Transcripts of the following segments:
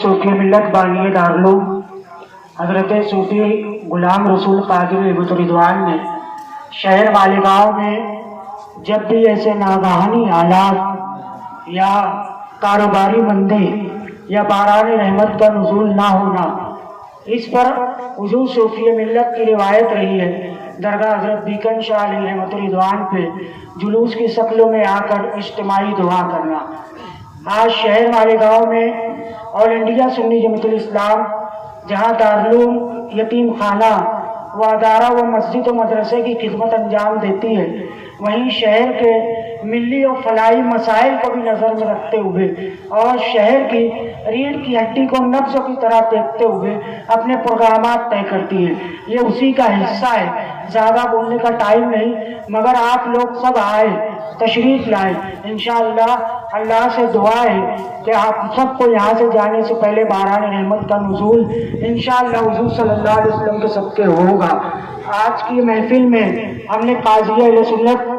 صوفی ملت بانی دارالعلوم حضرت صوفی غلام رسول قادری رحمۃ رضوان نے شہر مالیگاؤں میں جب بھی ایسے ناگہانی حالات یا کاروباری مندی یا باران رحمت کا نزول نہ ہونا، اس پر حضور صوفی ملت کی روایت رہی ہے درگاہ حضرت بیکن شاہ علیہ رحمۃ رضوان پہ جلوس کی شکلوں میں آ کر اجتماعی دعا کرنا۔ آج شہر مالیگاؤں میں آل انڈیا سنی جماعت الاسلام جہاں دارالعلوم، یتیم خانہ و ادارہ و مسجد و مدرسے کی خدمت انجام دیتی ہے، وہیں شہر کے ملی و فلاحی مسائل کو بھی نظر میں رکھتے ہوئے اور شہر کی ریڑھ کی ہڈی کو نبض کی طرح دیکھتے ہوئے اپنے پروگرامات طے کرتی ہے۔ یہ اسی کا حصہ ہے، زیادہ بولنے کا ٹائم نہیں، مگر آپ لوگ سب آئے، تشریف لائے۔ انشاءاللہ اللہ سے دعا ہے کہ آپ سب کو یہاں سے جانے سے پہلے باران رحمت کا نزول انشاءاللہ حضور صلی اللہ علیہ وسلم کے صدقے ہوگا۔ آج کی محفل میں ہم نے قاضی اہل سنت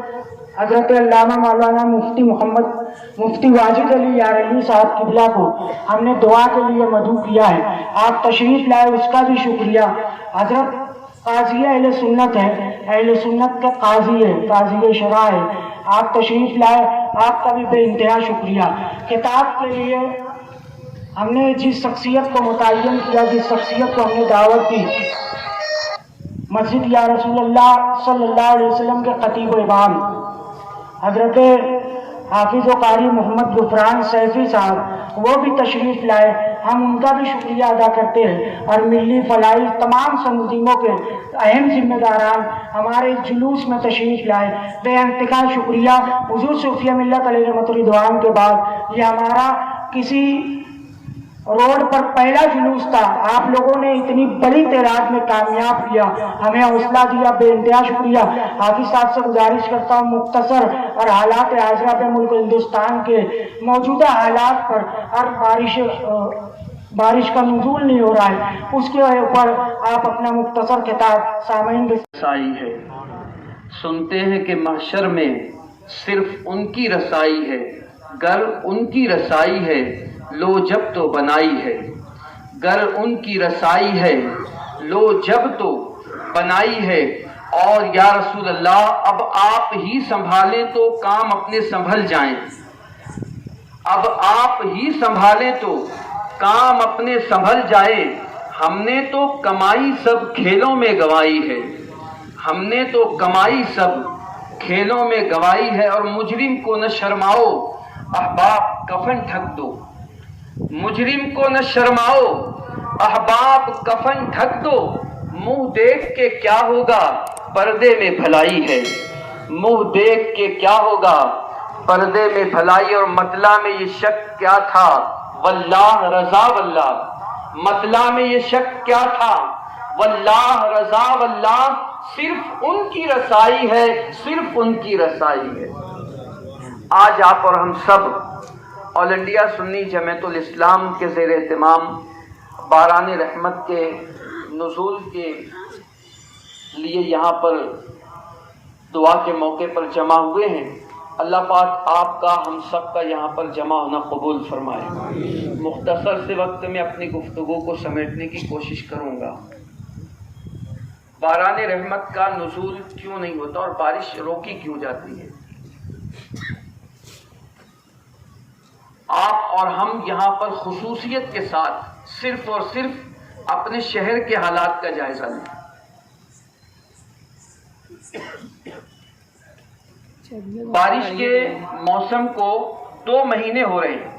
حضرت علامہ مولانا مفتی واجد علی یارلی صاحب قبلہ کو ہم نے دعا کے لیے مدعو کیا ہے۔ آپ تشریف لائے، اس کا بھی شکریہ۔ حضرت قاضی اہل سنت ہے، اہل سنت کا قاضی ہے، قاضی شرع ہے، آپ تشریف لائے، آپ کا بھی بے انتہا شکریہ۔ خطاب کے لیے ہم نے جس شخصیت کو متعین کیا، جس شخصیت کو ہم نے دعوت دی، مسجد یا رسول اللہ صلی اللہ علیہ وسلم کے خطیب و امام حضرت حافظ و قاری محمد غفران سیفی صاحب، وہ بھی تشریف لائے، ہم ان کا بھی شکریہ ادا کرتے ہیں۔ اور ملی فلاحی تمام تنظیموں کے اہم ذمہ داران ہمارے اس جلوس میں تشریف لائے، بے انتہا شکریہ۔ حضور صوفیہ ملت علیہ رحمۃ رضوان کے بعد یہ ہمارا کسی روڈ پر پہلا جلوس تھا، آپ لوگوں نے اتنی بڑی تعداد میں کامیاب کیا، ہمیں حوصلہ دیا، بے انتہا شکریہ۔ حافظ صاحب سے گزارش کرتا ہوں مختصر اور حالات حاضرہ پہ ملک ہندوستان کے موجودہ حالات پر، اور بارش کا نزول نہیں ہو رہا ہے، اس کے اوپر آپ اپنا مختصر خطاب سامعین کے رسائی ہے۔ سنتے ہیں کہ محشر میں صرف ان کی رسائی ہے، گر ان کی رسائی ہے لو جب تو بنائی ہے، گر ان کی رسائی ہے لو جب تو بنائی ہے۔ اور یا رسول اللہ اب آپ ہی سنبھالیں تو کام اپنے سنبھل جائیں، اب آپ ہی سنبھالیں تو کام اپنے سنبھل جائے۔ ہم نے تو کمائی سب کھیلوں میں گوائی ہے، ہم نے تو کمائی سب کھیلوں میں گوائی ہے۔ اور مجرم کو نہ شرماؤ احباب کفن ڈھک دو، مجرم کو نہ شرماؤ احباب کفن ڈھک دو۔ منہ دیکھ کے کیا ہوگا پردے میں بھلائی ہے، منہ دیکھ کے کیا ہوگا پردے میں بھلائی۔ اور مطلع میں یہ شک کیا تھا واللہ رضا واللہ، مطلع میں یہ شک کیا تھا واللہ رضا واللہ، صرف ان کی رسائی ہے، صرف ان کی رسائی ہے۔ آج آپ اور ہم سب آل انڈیا سنی جماعت الاسلام کے زیر اہتمام باران رحمت کے نزول کے لیے یہاں پر دعا کے موقع پر جمع ہوئے ہیں۔ اللہ پاک آپ کا، ہم سب کا یہاں پر جمع ہونا قبول فرمائے۔ مختصر سے وقت میں اپنی گفتگو کو سمیٹنے کی کوشش کروں گا۔ باران رحمت کا نزول کیوں نہیں ہوتا اور بارش روکی کیوں جاتی ہے؟ آپ اور ہم یہاں پر خصوصیت کے ساتھ صرف اور صرف اپنے شہر کے حالات کا جائزہ لیں۔ بارش کے موسم کو 2 مہینے ہو رہے ہیں،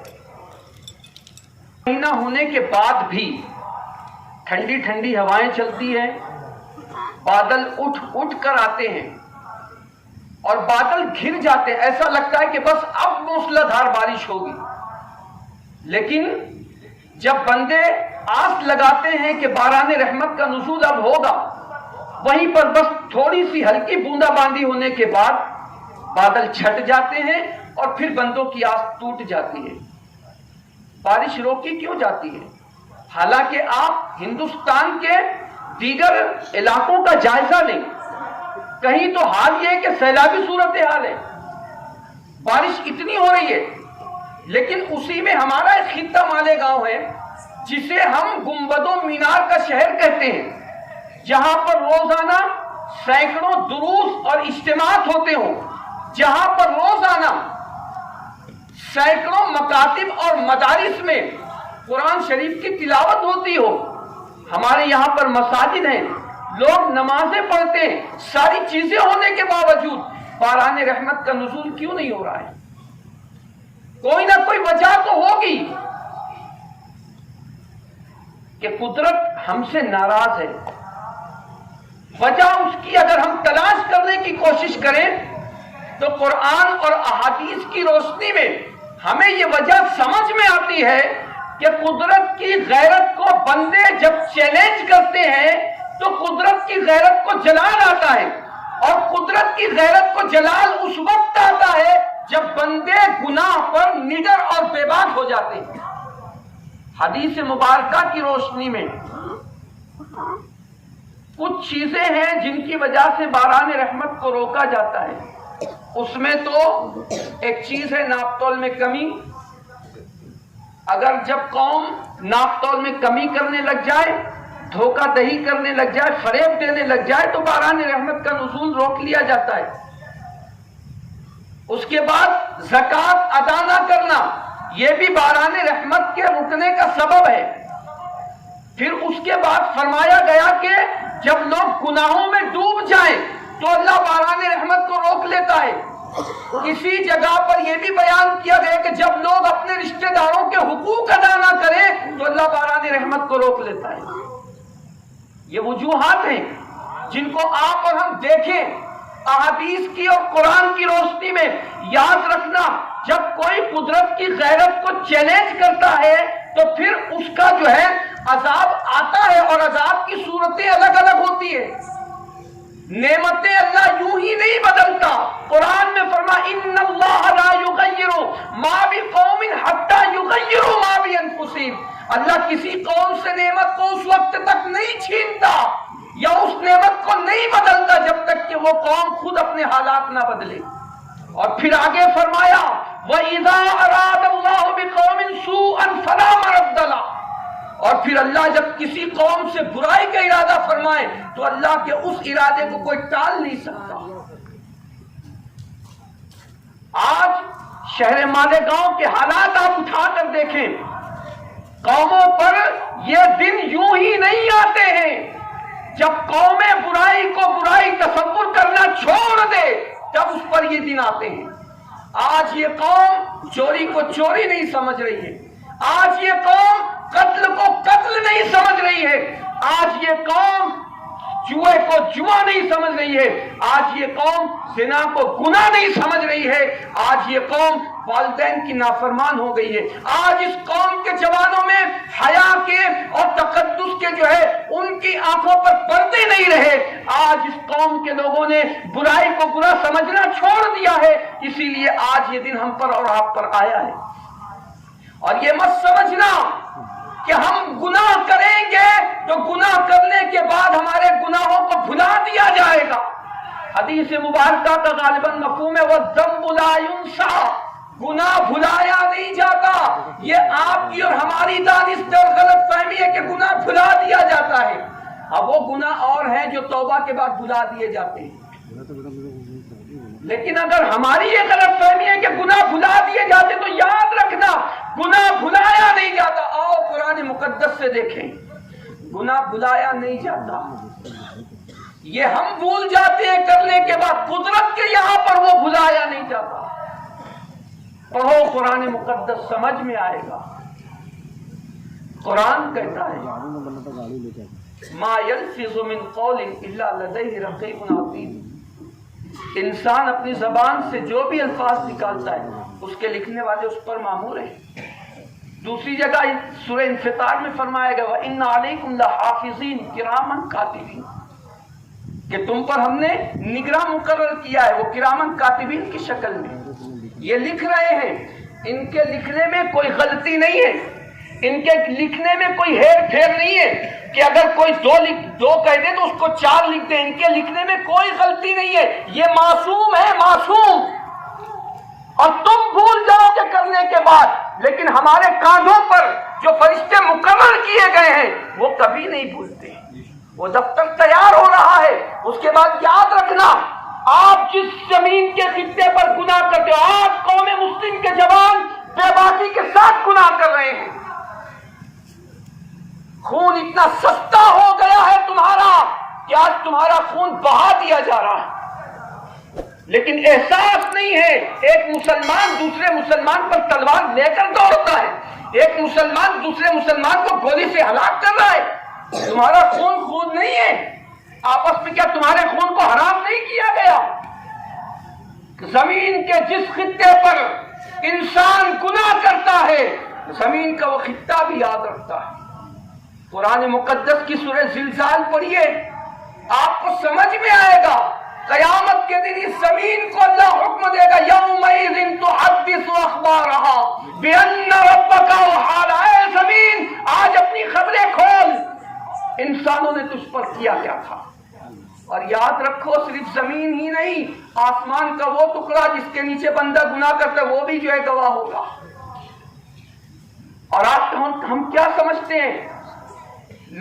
مہینہ ہونے کے بعد بھی ٹھنڈی ٹھنڈی ہوائیں چلتی ہیں، بادل اٹھ کر آتے ہیں اور بادل گھر جاتے ہیں، ایسا لگتا ہے کہ بس اب موسلادھار بارش ہوگی۔ لیکن جب بندے آس لگاتے ہیں کہ باران رحمت کا نزول اب ہوگا، وہیں پر بس تھوڑی سی ہلکی بوندا باندی ہونے کے بعد بادل چھٹ جاتے ہیں اور پھر بندوں کی آس ٹوٹ جاتی ہے۔ بارش روکی کیوں جاتی ہے؟ حالانکہ آپ ہندوستان کے دیگر علاقوں کا جائزہ لیں، کہیں تو حال یہ ہے کہ سیلابی صورتحال ہے، بارش اتنی ہو رہی ہے، لیکن اسی میں ہمارا ایک خطہ مالیگاؤں ہے جسے ہم گنبد و مینار کا شہر کہتے ہیں، جہاں پر روزانہ سینکڑوں دروس اور اجتماعات ہوتے ہوں، جہاں پر روزانہ سینکڑوں مکاتب اور مدارس میں قرآن شریف کی تلاوت ہوتی ہو۔ ہمارے یہاں پر مساجد ہیں، لوگ نمازیں پڑھتے ہیں، ساری چیزیں ہونے کے باوجود باران رحمت کا نزول کیوں نہیں ہو رہا ہے؟ کوئی نہ کوئی وجہ تو ہوگی کہ قدرت ہم سے ناراض ہے۔ وجہ اس کی اگر ہم تلاش کرنے کی کوشش کریں تو قرآن اور احادیث کی روشنی میں ہمیں یہ وجہ سمجھ میں آتی ہے کہ قدرت کی غیرت کو بندے جب چیلنج کرتے ہیں تو قدرت کی غیرت کو جلال آتا ہے، اور قدرت کی غیرت کو جلال اس وقت آتا ہے جب بندے گناہ پر نڈر اور بے باک ہو جاتے ہیں۔ حدیث مبارکہ کی روشنی میں کچھ چیزیں ہیں جن کی وجہ سے باران رحمت کو روکا جاتا ہے۔ اس میں تو ایک چیز ہے ناپ تول میں کمی۔ اگر جب قوم ناپ تول میں کمی کرنے لگ جائے، دھوکہ دہی کرنے لگ جائے، فریب دینے لگ جائے تو باران رحمت کا نزول روک لیا جاتا ہے۔ اس کے بعد زکوٰۃ ادا نہ کرنا، یہ بھی باران رحمت کے رکنے کا سبب ہے۔ پھر اس کے بعد فرمایا گیا کہ جب لوگ گناہوں میں ڈوب جائیں تو اللہ باران رحمت کو روک لیتا ہے۔ کسی جگہ پر یہ بھی بیان کیا گیا کہ جب لوگ اپنے رشتہ داروں کے حقوق ادا نہ کریں تو اللہ باران رحمت کو روک لیتا ہے۔ یہ وجوہات ہیں جن کو آپ اور ہم دیکھیں احادیث کی اور قرآن کی روشنی میں۔ یاد رکھنا، جب کوئی قدرت کی غیرت کو چیلنج کرتا ہے تو پھر اس کا جو ہے عذاب آتا ہے، اور عذاب کی صورتیں الگ الگ ہوتی ہے۔ نعمتیں اللہ یوں ہی نہیں بدلتا۔ قرآن میں فرمایا ان اللہ لا یغیر ما بقوم حتی یغیروا ما بانفسہم۔ اللہ کسی قوم سے نعمت کو اس وقت تک نہیں چھینتا یا اس نعمت کو نہیں بدلتا جب تک کہ وہ قوم خود اپنے حالات نہ بدلے۔ اور پھر آگے فرمایا وَإِذَا أَرَادَ اللَّهُ بِقَوْمٍ سُوءًا فَلَا مَرَدَّ لَهُ۔ اور پھر اللہ جب کسی قوم سے برائی کا ارادہ فرمائے تو اللہ کے اس ارادے کو کوئی ٹال نہیں سکتا۔ آج شہر مالیگاؤں کے حالات آپ اٹھا کر دیکھیں، قوموں پر یہ دن یوں ہی نہیں آتے ہیں۔ جب قومیں برائی کو برائی تصور کرنا چھوڑ دے تب اس پر یہ دن آتے ہیں۔ آج یہ قوم چوری کو چوری نہیں سمجھ رہی ہے، آج یہ قوم قتل کو قتل نہیں سمجھ رہی ہے، آج یہ قوم جوئے کو جوا نہیں سمجھ رہی ہے، آج یہ قوم زنا کو گناہ نہیں سمجھ رہی ہے، آج یہ قوم والدین کی نافرمان ہو گئی ہے۔ آج اس قوم کے جوانوں میں حیا کے اور تقدس کے جو ہے ان کی آنکھوں پر پردے نہیں رہے۔ آج اس قوم کے لوگوں نے برائی کو برا سمجھنا چھوڑ دیا ہے، اسی لیے آج یہ دن ہم پر اور آپ پر آیا ہے۔ اور یہ مت سمجھنا کہ ہم گناہ کریں گے تو گناہ کرنے کے بعد ہمارے گناہوں کو بھلا دیا جائے گا۔ حدیث مبارکہ کا غالباً مفہوم ہے وَالذَّنبُ لَا يُنسَىٰ، گناہ بھلایا نہیں جاتا۔ یہ آپ کی اور ہماری دانستہ اور غلط فہمی ہے کہ گناہ بھلا دیا جاتا ہے۔ اب وہ گناہ اور ہیں جو توبہ کے بعد بھلا دیے جاتے ہیں، لیکن اگر ہماری یہ غلط فہمی ہے کہ گناہ بھلا دیے جاتے تو یاد رکھنا گناہ بھلایا نہیں جاتا۔ آؤ قرآن مقدس سے دیکھیں، گناہ بھلایا نہیں جاتا، یہ ہم بھول جاتے ہیں کرنے کے بعد، قدرت کے یہاں پر وہ بھلایا نہیں جاتا۔ پڑھو قرآن مقدس، سمجھ میں آئے گا۔ قرآن کہتا ہے ما یلفظ من قول الا لدیہ رقیب عتید۔ انسان اپنی زبان سے جو بھی الفاظ نکالتا ہے اس کے لکھنے والے اس پر مامور ہیں۔ دوسری جگہ سورہ انفطار میں فرمایا گیا وَإِنَّ عَلَيْكُمْ لَحَافِظِينَ کِرَامًا کاتبین، کہ تم پر ہم نے نگراں مقرر کیا ہے، وہ کرامن کاتبین کی شکل میں یہ لکھ رہے ہیں۔ ان کے لکھنے میں کوئی غلطی نہیں ہے، ان کے لکھنے میں کوئی ہیر پھیر نہیں ہے کہ اگر کوئی دو کہہ دے تو اس کو 4 لکھ دیں۔ ان کے لکھنے میں کوئی غلطی نہیں ہے، یہ معصوم ہے، معصوم۔ اور تم بھول جاؤ گے کرنے کے بعد، لیکن ہمارے کاندھوں پر جو فرشتے مقرر کیے گئے ہیں وہ کبھی نہیں بھولتے. وہ دفتر تیار ہو رہا ہے. اس کے بعد یاد رکھنا، آپ جس زمین کے خطے پر گناہ کرتے ہو، آج قوم مسلم کے جوان بے باکی کے ساتھ گناہ کر رہے ہیں. خون اتنا سستا ہو گیا ہے تمہارا کہ آج تمہارا خون بہا دیا جا رہا ہے، لیکن احساس نہیں ہے. ایک مسلمان دوسرے مسلمان پر تلوار لے کر دوڑتا ہے، ایک مسلمان دوسرے مسلمان کو گولی سے ہلاک کر رہا ہے. تمہارا خون نہیں ہے. آپس میں کیا تمہارے خون کو حرام نہیں کیا گیا؟ زمین کے جس خطے پر انسان گناہ کرتا ہے، زمین کا وہ خطہ بھی یاد رکھتا ہے. قرآن مقدس کی سورہ زلزال پڑھیے، آپ کو سمجھ میں آئے گا. قیامت کے دن اس زمین کو اللہ حکم دے گا، یومئذ تحدث اخبارها بان ربک اوحی. اے زمین، آج اپنی خبریں کھول، انسانوں نے تجھ پر کیا کیا تھا. اور یاد رکھو، صرف زمین ہی نہیں، آسمان کا وہ ٹکڑا جس کے نیچے بندہ گناہ کرتا ہے وہ بھی جو ہے گواہ ہوگا. اور آج ہم کیا سمجھتے ہیں؟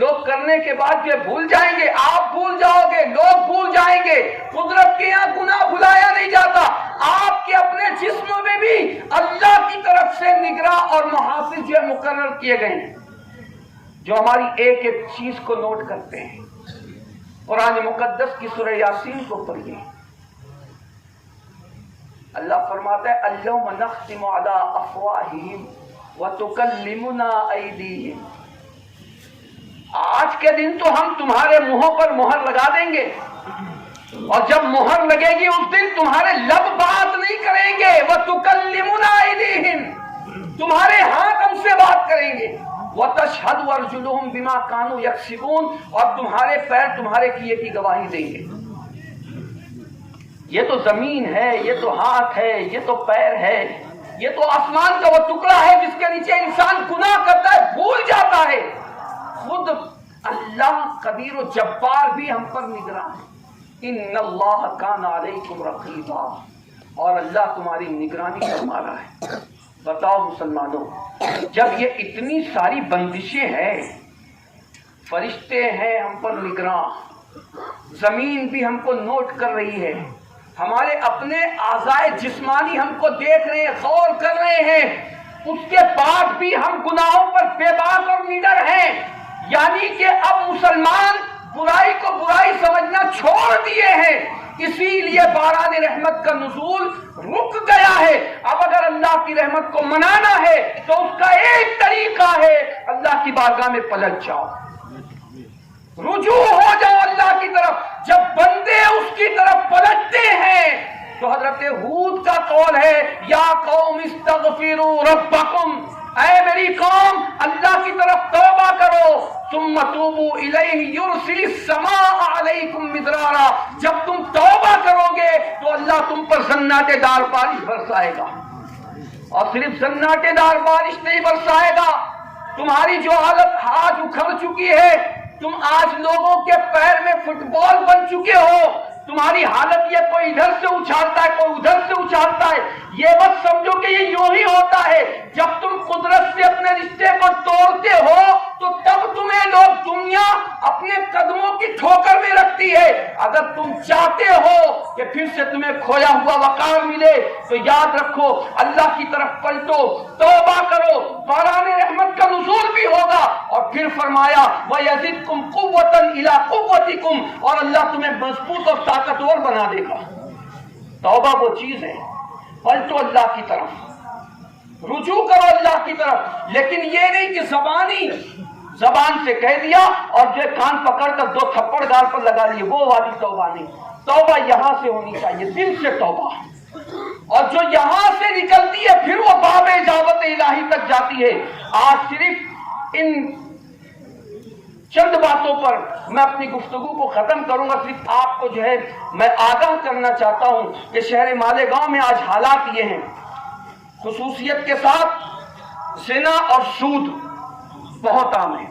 لوگ کرنے کے بعد جو بھول جائیں گے. آپ بھول جاؤ گے، لوگ بھول جائیں گے. قدرت کے یہاں گناہ بھلایا نہیں جاتا. آپ کے اپنے جسم میں بھی اللہ کی طرف سے نگراں اور محافظ جو مقرر کیے گئے ہیں، جو ہماری ایک ایک چیز کو نوٹ کرتے ہیں. قرآن مقدس کی سورہ یاسین کو پڑھیے. اللہ فرماتا ہے، الیوم نختم علی افواہہم وتکلمنا ایدیہم. آج کے دن تو ہم تمہارے منہوں پر مہر لگا دیں گے، اور جب مہر لگے گی اس دن تمہارے لب بات نہیں کریں گے. وَتُكَلِّمُنَا أَيْدِيهِمْ، تمہارے ہاتھ ہم سے بات کریں گے. وَتَشْهَدُ أَرْجُلُهُمْ بِمَا كَانُوا يَكْسِبُونَ، اور تمہارے پیر تمہارے کیے کی گواہی دیں گے. یہ تو زمین ہے، یہ تو ہاتھ ہے، یہ تو پیر ہے، یہ تو آسمان کا وہ ٹکڑا ہے جس کے نیچے انسان گناہ کرتا ہے، بھول جاتا ہے. خود اللہ قدیر و جبار بھی ہم پر نگراں ہے. ان اللہ کان علیکم رقیبا، اور اللہ تمہاری نگرانی فرما رہا ہے. بتاؤ مسلمانوں، جب یہ اتنی ساری بندشیں ہیں، فرشتے ہیں ہم پر نگراں، زمین بھی ہم کو نوٹ کر رہی ہے، ہمارے اپنے اعضائے جسمانی ہم کو دیکھ رہے ہیں، غور کر رہے ہیں، اس کے بعد بھی ہم گناہوں پر بے باک اور نڈر ہیں. یعنی کہ اب مسلمان برائی کو برائی سمجھنا چھوڑ دیے ہیں. اسی لیے باران رحمت کا نزول رک گیا ہے. اب اگر اللہ کی رحمت کو منانا ہے تو اس کا ایک طریقہ ہے، اللہ کی بارگاہ میں پلٹ جاؤ، رجوع ہو جاؤ اللہ کی طرف. جب بندے اس کی طرف پلٹتے ہیں تو حضرت ہود کا قول ہے، یا قوم استغفروا ربکم، اے میری قوم اللہ کی طرف توبہ کرو. ثم توبوا الیہ یرسل السماء علیکم مدرارا، جب تم توبہ کرو گے تو اللہ تم پر زناٹے دار بارش برسائے گا. اور صرف زناٹے دار بارش نہیں برسائے گا، تمہاری جو حالت آج اکھڑ چکی ہے، تم آج لوگوں کے پیر میں فٹ بال بن چکے ہو، تمہاری حالت یہ کوئی ادھر سے اچھالتا ہے کوئی ادھر سے اچھالتا ہے. یہ بات سمجھو کہ یہ یوں ہی ہوتا ہے. جب تم قدرت سے اپنے رشتے کو توڑتے ہو تو تب تمہیں لوگ دنیا اپنے قدموں کی ٹھوکر میں رکھتی ہے. اگر تم چاہتے ہو کہ پھر سے تمہیں کھویا ہوا وقار ملے تو یاد رکھو، اللہ کی طرف پلٹو، توبہ کرو، باران رحمت کا نزول بھی ہوگا. اور پھر فرمایا وَيَزِدْكُمْ قُوَّةً إِلَىٰ قُوَّتِكُمْ، اور اللہ تمہیں مضبوط اور طاقتور بنا دے گا. توبہ وہ چیز ہے، پلٹو اللہ کی طرف، رجوع کرو اللہ کی طرف. لیکن یہ نہیں کہ زبان سے کہہ دیا اور جو کان پکڑ کر دو تھپڑ گال پر لگا لیے، وہ والی توبہ نہیں. توبہ یہاں سے ہونی چاہیے، دل سے توبہ. اور جو یہاں سے نکلتی ہے پھر وہ باب اجابت الہی تک جاتی ہے. آج صرف ان چند باتوں پر میں اپنی گفتگو کو ختم کروں گا. صرف آپ کو جو ہے میں آگاہ کرنا چاہتا ہوں کہ شہر مالیگاؤں میں آج حالات یہ ہیں، خصوصیت کے ساتھ زنا اور سود بہت عام ہے.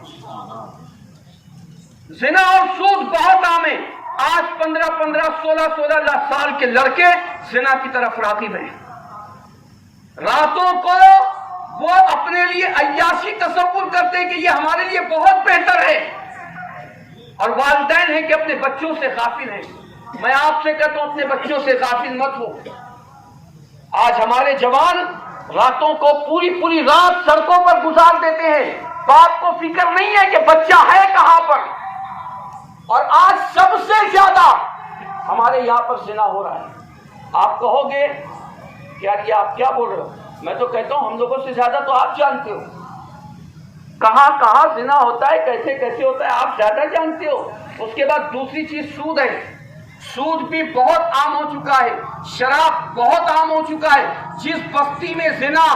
زنا اور سود بہت عام ہے. آج 15 16 سال کے لڑکے زنا کی طرف راغب ہیں. راتوں کو وہ اپنے لیے عیاشی تصور کرتے کہ یہ ہمارے لیے بہت بہتر ہے، اور والدین ہیں کہ اپنے بچوں سے غافل ہیں۔ میں آپ سے کہتا ہوں اپنے بچوں سے غافل مت ہو۔ آج ہمارے جوان راتوں کو پوری رات سڑکوں پر گزار دیتے ہیں، باپ کو فکر نہیں ہے کہ بچہ ہے کہاں پر۔ اور آج سب سے زیادہ ہمارے یہاں پر زنا ہو رہا ہے۔ آپ کہو گے یار یہ آپ کیا بول رہے ہو؟ میں تو کہتا ہوں ہم لوگوں سے زیادہ تو آپ جانتے ہو کہاں کہاں زنا ہوتا ہے، کیسے کیسے ہوتا ہے، آپ زیادہ جانتے ہو۔ اس کے بعد دوسری چیز سود ہے۔ سود بھی بہت عام ہو چکا ہے، شراب بہت عام ہو چکا ہے۔ جس بستی میں زنا،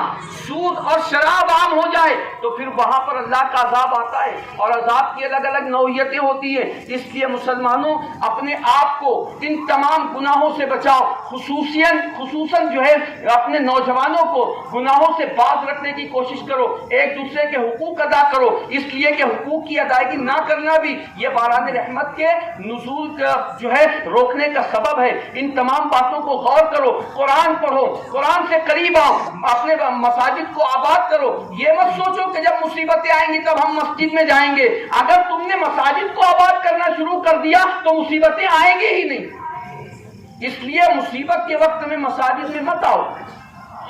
سود اور شراب عام ہو جائے تو پھر وہاں پر اللہ کا عذاب آتا ہے، اور عذاب کی الگ الگ نوعیتیں ہوتی ہیں۔ اس لیے مسلمانوں اپنے آپ کو ان تمام گناہوں سے بچاؤ، خصوصاً جو ہے اپنے نوجوانوں کو گناہوں سے باز رکھنے کی کوشش کرو، ایک دوسرے کے حقوق ادا کرو، اس لیے کہ حقوق کی ادائیگی نہ کرنا بھی یہ باران رحمت کے نزول کا جو ہے روکنے کا سبب ہے۔ ان تمام باتوں کو غور کرو، قرآن پڑھو، قرآن سے قریب آؤ، اپنے مساجد کو آباد کرو۔ یہ مت سوچو کہ جب مصیبتیں آئیں گی تب ہم مسجد میں جائیں گے۔ اگر تم نے مساجد کو آباد کرنا شروع کر دیا تو مصیبتیں آئیں گی ہی نہیں۔ اس لیے مصیبت کے وقت میں مساجد میں مت آؤ۔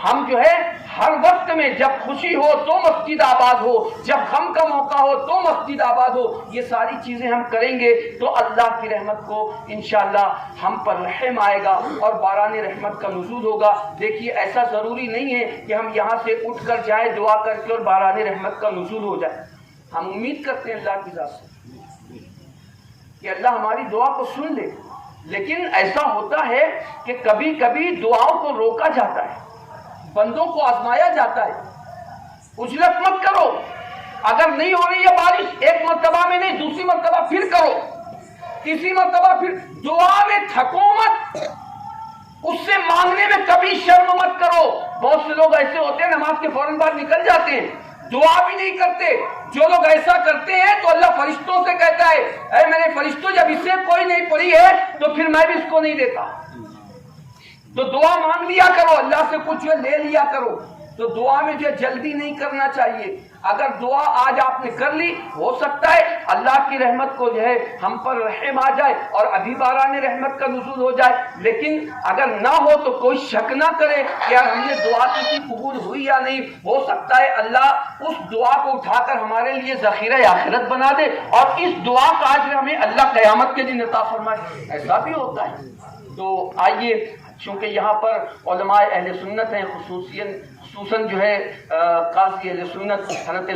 ہم جو ہے ہر وقت میں جب خوشی ہو تو مسجد آباد ہو، جب غم کا موقع ہو تو مسجد آباد ہو۔ یہ ساری چیزیں ہم کریں گے تو اللہ کی رحمت کو انشاءاللہ ہم پر رحم آئے گا اور باران رحمت کا نزول ہوگا۔ دیکھیے ایسا ضروری نہیں ہے کہ ہم یہاں سے اٹھ کر جائیں دعا کر کے اور باران رحمت کا نزول ہو جائے۔ ہم امید کرتے ہیں اللہ کی ذات سے کہ اللہ ہماری دعا کو سن لے، لیکن ایسا ہوتا ہے کہ کبھی کبھی دعاؤں کو روکا جاتا ہے، بندوں کو آزمایا جاتا ہے۔ اجلت مت کرو، اگر نہیں ہو رہی ہے بارش ایک مرتبہ میں نہیں، دوسری مرتبہ پھر کرو، تیسری مرتبہ پھر۔ دعا میں تھکو مت، اس سے مانگنے میں کبھی شرم مت کرو۔ بہت سے لوگ ایسے ہوتے ہیں نماز کے فوراً بعد نکل جاتے ہیں، دعا بھی نہیں کرتے۔ جو لوگ ایسا کرتے ہیں تو اللہ فرشتوں سے کہتا ہے اے میرے فرشتوں جب اس سے کوئی نہیں پڑھی ہے تو پھر میں بھی اس کو نہیں دیتا۔ تو دعا مانگ لیا کرو، اللہ سے کچھ لے لیا کرو۔ تو دعا میں جو جلدی نہیں کرنا چاہیے۔ اگر دعا آج آپ نے کر لی، ہو سکتا ہے اللہ کی رحمت کو جو ہے ہم پر رحم آ جائے اور ابھی باران رحمت کا نزول ہو جائے، لیکن اگر نہ ہو تو کوئی شک نہ کرے کہ ہم نے دعا کی قبول ہوئی یا نہیں۔ ہو سکتا ہے اللہ اس دعا کو اٹھا کر ہمارے لیے ذخیرہ آخرت بنا دے اور اس دعا کا اجر ہمیں اللہ قیامت کے دن عطا فرمائے۔ ایسا بھی ہوتا ہے۔ تو آئیے، چونکہ یہاں پر علماء اہل سنت ہیں، خصوصاً جو ہے قاضی اہل سنت حضرت